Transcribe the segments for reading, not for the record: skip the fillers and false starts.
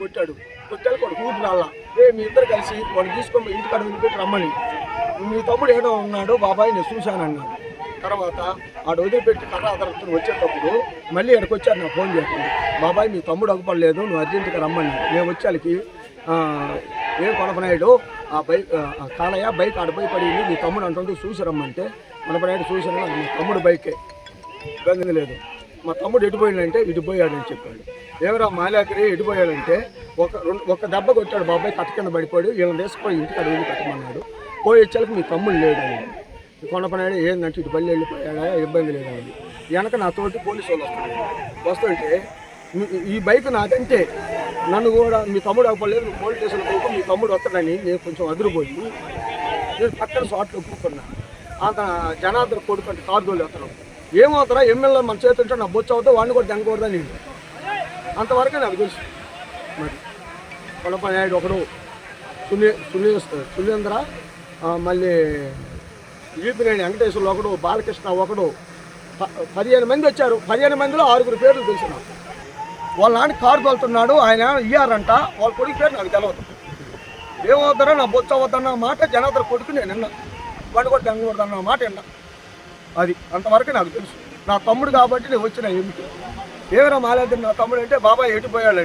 కొట్టాడు కొట్టాలి కొడు కూతురాళ్ళ మీ ఇద్దరు కలిసి వాడు తీసుకొని ఇంటికాడ వదిలిపెట్టి రమ్మని మీ తమ్ముడు ఏడో ఉన్నాడు బాబాయ్ నేను చూశానన్నాడు. తర్వాత ఆడు వదిలిపెట్టి కర్ర అతను వచ్చేటప్పుడు మళ్ళీ ఇక్కడికి వచ్చారు నాకు ఫోన్ చేస్తుంది, బాబాయ్ మీ తమ్ముడు అగపడలేదు నువ్వు అర్జెంటుగా రమ్మని. నేను వచ్చానికి ఏం కొనపనాయుడు ఆ బైక్ కాలయ్య బైక్ ఆడపోయి పడింది మీ తమ్ముడు అంటుంది చూసి రమ్మంటే కొనపనాయుడు చూసాను మీ తమ్ముడు బైకే ఇబ్బంది లేదు. మా తమ్ముడు ఎటుపోయాడంటే ఇటుపోయాడని చెప్పాడు. ఏమరా మాలాకరి ఎటుపోయాడంటే ఒక దెబ్బ కొట్టాడు బాబాయ్ కట్ట కింద పడిపోయాడు వీళ్ళని తీసుకుపోయి ఇంటికి అడుగుని కట్టమన్నాడు. పోయి వచ్చేళ్ళకి మీ తమ్ముడు లేడని కొండపనాయుడు ఏంటంటే ఇటు పల్లె వెళ్ళిపోయాడా ఇబ్బంది లేదండి. వెనక నాతోటి పోలీసు వాళ్ళు వస్తుంటే ఈ బైక్ నాకంటే నన్ను కూడా మీ తమ్ముడు అవ్వలేదు నువ్వు పోలీస్ స్టేషన్లో పోయి మీ తమ్ముడు వస్తాడని నేను కొంచెం అదిరిపోయి నేను పక్కన షాట్లో కూర్చున్నా. అంత జనార్దన్ కొడుకు అంటే కార్గోలు అతను ఏమవుతారా ఎమ్మెల్యే మన చేతుంటే నా బొచ్చు అవుతా వాడిని కూడా దెంగకూడదని నేను అంతవరకే నాకు తెలుసు. మరి కొండపనాయుడు ఒకడు సులేంద్ర మళ్ళీ ఈపినేని వెంకటేశ్వర్లు ఒకడు బాలకృష్ణ ఒకడు 15 మంది వచ్చారు. 15 మందిలో 6 పేర్లు తెలుసు నాకు. వాళ్ళ నాన్న కారు తోలుతున్నాడు ఆయన ఇయ్యారంట వాళ్ళ కొడుకు పేరు నాకు తెలవదు. ఏమవుతారో నా బొచ్చు అవద్దన్న మాట జనార్దన్ కొడుకు నేను విన్నా వాడిని కూడా దెంగకూడదన్న మాట విన్నా. అది అంతవరకు నాకు తెలుసు. నా తమ్ముడు కాబట్టి నేను వచ్చిన ఏమిటి ఏమైనా మాలేదు నా తమ్ముడు అంటే బాబాయ్ ఎటుపోయాడు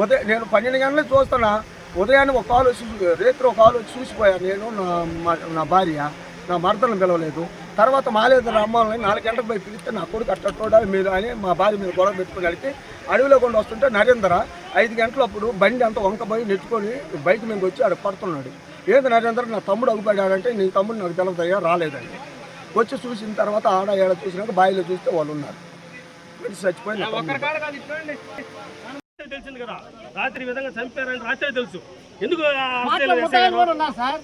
ఉదయం నేను 12 గంటలకు చూస్తున్నా ఉదయాన్నే ఒక కాలు వచ్చి రేత్రి ఒక కాలు వచ్చి చూసిపోయాను నేను నా భార్య నా భర్తను పిలవలేదు. తర్వాత మాలేదు అమ్మాలని 4 గంటలకు పోయి పిలిస్తే నా కొడుకు అట్టోడా మీరు అని మా భార్య మీద గొడవ పెట్టుకుని అడిగితే అడవిలో కొండ వస్తుంటే నరేంద్ర 5 గంటలప్పుడు బండి అంతా వంకపోయి నెట్టుకొని బైక్ మీద వచ్చి ఆడ పడుతున్నాడు. ఏది నరేంద్ర నా తమ్ముడు అగుపడాడంటే నీ తమ్ముడు నాకు తెలవదయ్యా రాలేదండి. వచ్చి చూసిన తర్వాత ఆడ ఏడ చూసినాక బాయిలో చూస్తే వాళ్ళు ఉన్నారు చచ్చిపోయింది. తెలిసింది కదా రాత్రి విధంగా చంపారని రాత్రి తెలుసు ఎందుకు సార్